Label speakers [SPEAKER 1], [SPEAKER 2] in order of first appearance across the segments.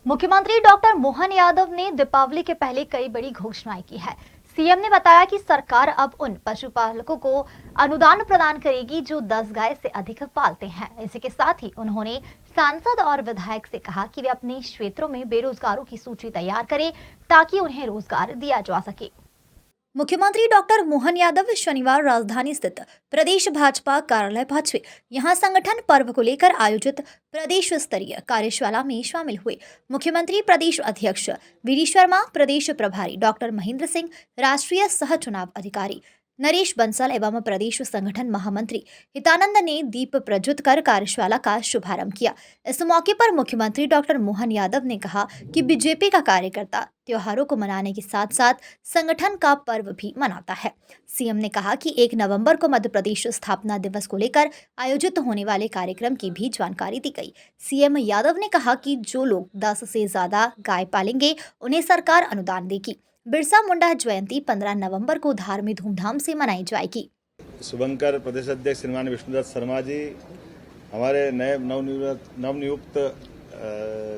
[SPEAKER 1] मुख्यमंत्री डॉक्टर मोहन यादव ने दीपावली के पहले कई बड़ी घोषणाएं की है। सीएम ने बताया कि सरकार अब उन पशुपालकों को अनुदान प्रदान करेगी जो 10 गाय से अधिक पालते हैं। इसी के साथ ही उन्होंने सांसद और विधायक से कहा कि वे अपने क्षेत्रों में बेरोजगारों की सूची तैयार करें ताकि उन्हें रोजगार दिया जा सके। मुख्यमंत्री डॉक्टर मोहन यादव शनिवार राजधानी स्थित प्रदेश भाजपा कार्यालय पहुंचे। यहां संगठन पर्व को लेकर आयोजित प्रदेश स्तरीय कार्यशाला में शामिल हुए। मुख्यमंत्री प्रदेश अध्यक्ष वीडी शर्मा, प्रदेश प्रभारी डॉक्टर महेंद्र सिंह, राष्ट्रीय सह चुनाव अधिकारी नरेश बंसल एवं प्रदेश संगठन महामंत्री हितानंद ने दीप प्रज्वलित कर कार्यशाला का शुभारंभ किया। इस मौके पर मुख्यमंत्री डॉक्टर मोहन यादव ने कहा कि बीजेपी का कार्यकर्ता त्योहारों को मनाने के साथ साथ संगठन का पर्व भी मनाता है। सीएम ने कहा कि 1 नवंबर को मध्य प्रदेश स्थापना दिवस को लेकर आयोजित होने वाले कार्यक्रम की भी जानकारी दी गई। सीएम यादव ने कहा कि जो लोग 10 से ज्यादा गाय पालेंगे उन्हें सरकार अनुदान देगी। बिरसा मुंडा जयंती 15 नवंबर को धार में धूमधाम से मनाई जाएगी।
[SPEAKER 2] शुभंकर प्रदेश अध्यक्ष श्रीमान विष्णुदत्त शर्मा जी, हमारे नए नवनियुक्त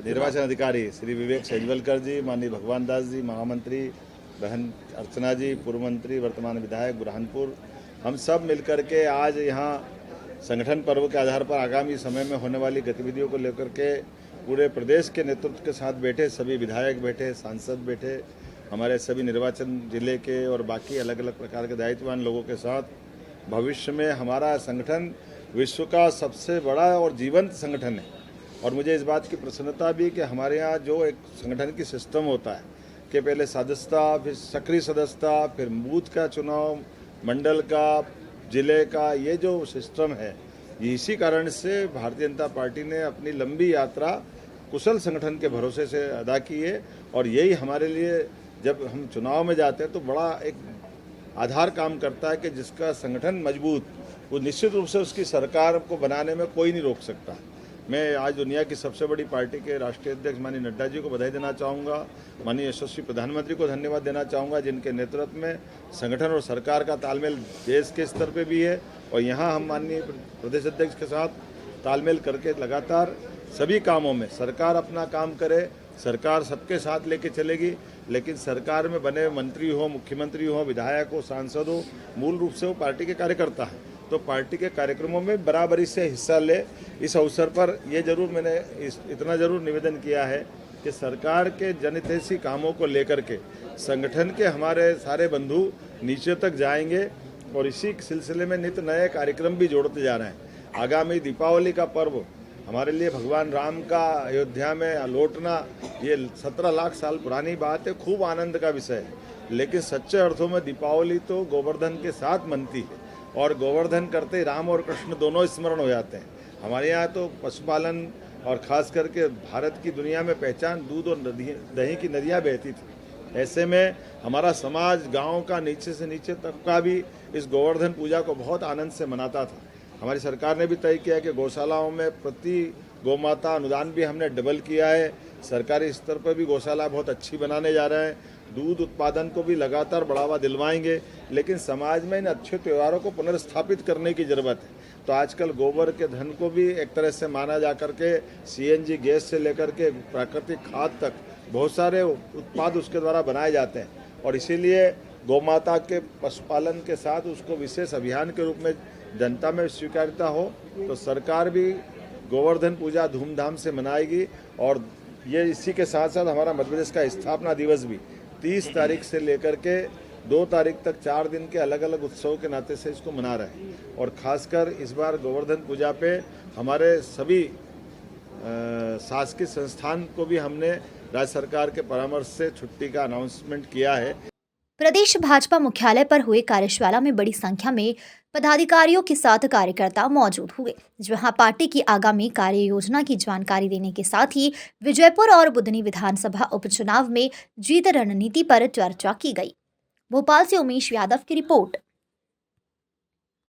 [SPEAKER 2] निर्वाचन अधिकारी श्री विवेक सेजवलकर जी, माननीय भगवान दास जी, महामंत्री बहन अर्चना जी, पूर्व मंत्री वर्तमान विधायक बुरहानपुर, हम सब मिलकर के आज यहाँ संगठन पर्व के आधार पर आगामी समय में होने वाली गतिविधियों को लेकर के पूरे प्रदेश के नेतृत्व के साथ बैठे, सभी विधायक बैठे, सांसद बैठे, हमारे सभी निर्वाचन जिले के और बाकी अलग अलग प्रकार के दायित्ववान लोगों के साथ भविष्य में हमारा संगठन विश्व का सबसे बड़ा और जीवंत संगठन है। और मुझे इस बात की प्रसन्नता भी कि हमारे यहाँ जो एक संगठन की सिस्टम होता है कि पहले सदस्यता, फिर सक्रिय सदस्यता, फिर बूथ का चुनाव, मंडल का, जिले का, ये जो सिस्टम है, ये इसी कारण से भारतीय जनता पार्टी ने अपनी लंबी यात्रा कुशल संगठन के भरोसे से अदा की है। और यही हमारे लिए जब हम चुनाव में जाते हैं तो बड़ा एक आधार काम करता है कि जिसका संगठन मजबूत, वो निश्चित रूप से उसकी सरकार को बनाने में कोई नहीं रोक सकता। मैं आज दुनिया की सबसे बड़ी पार्टी के राष्ट्रीय अध्यक्ष माननीय नड्डा जी को बधाई देना चाहूँगा, माननीय यशस्वी प्रधानमंत्री को धन्यवाद देना चाहूँगा, जिनके नेतृत्व में संगठन और सरकार का तालमेल देश के स्तर पे भी है। और यहाँ हम माननीय प्रदेश अध्यक्ष के साथ तालमेल करके लगातार सभी कामों में सरकार अपना काम करे, सरकार सबके साथ लेके चलेगी, लेकिन सरकार में बने मंत्री हो, मुख्यमंत्री हो, विधायक हो, सांसद हो, मूल रूप से वो पार्टी के कार्यकर्ता है, तो पार्टी के कार्यक्रमों में बराबरी से हिस्सा ले। इस अवसर पर ये जरूर मैंने इतना जरूर निवेदन किया है कि सरकार के जनहितैषी कामों को लेकर के संगठन के हमारे सारे बंधु नीचे तक जाएंगे और इसी सिलसिले में नित नए कार्यक्रम भी जोड़ते जा रहे हैं। आगामी दीपावली का पर्व हमारे लिए भगवान राम का अयोध्या में लौटना, ये 17 लाख साल पुरानी बात है, खूब आनंद का विषय है। लेकिन सच्चे अर्थों में दीपावली तो गोवर्धन के साथ मनती है और गोवर्धन करते राम और कृष्ण दोनों स्मरण हो जाते हैं। हमारे यहाँ तो पशुपालन और ख़ास करके भारत की दुनिया में पहचान दूध और दही की नदियाँ बहती थी। ऐसे में हमारा समाज गाँव का नीचे से नीचे तबका भी इस गोवर्धन पूजा को बहुत आनंद से मनाता था। हमारी सरकार ने भी तय किया कि गौशालाओं में प्रति गौमाता अनुदान भी हमने डबल किया है। सरकारी स्तर पर भी गौशाला बहुत अच्छी बनाने जा रहे हैं। दूध उत्पादन को भी लगातार बढ़ावा दिलवाएंगे, लेकिन समाज में इन अच्छे त्योहारों को पुनर्स्थापित करने की ज़रूरत है। तो आजकल गोबर के धन को भी एक तरह से माना जा करके सीएनजी गैस से लेकर के प्राकृतिक खाद तक बहुत सारे उत्पाद उसके द्वारा बनाए जाते हैं। और इसीलिए गौमाता के पशुपालन के साथ उसको विशेष अभियान के रूप में जनता में स्वीकार्यता हो, तो सरकार भी गोवर्धन पूजा धूमधाम से मनाएगी। और ये इसी के साथ साथ हमारा मध्य प्रदेश का स्थापना दिवस भी 30 तारीख से लेकर के 2 तारीख तक 4 दिन के अलग अलग उत्सव के नाते से इसको मना रहे हैं। और खासकर इस बार गोवर्धन पूजा पे हमारे सभी शासकीय संस्थान को भी हमने राज्य सरकार के परामर्श से छुट्टी का अनाउंसमेंट किया है।
[SPEAKER 1] प्रदेश भाजपा मुख्यालय पर हुए कार्यशाला में बड़ी संख्या में पदाधिकारियों के साथ कार्यकर्ता मौजूद हुए, जहां पार्टी की आगामी कार्य योजना की जानकारी देने के साथ ही विजयपुर और बुधनी विधानसभा उपचुनाव में जीत रणनीति पर चर्चा की गई। भोपाल से उमेश यादव की रिपोर्ट।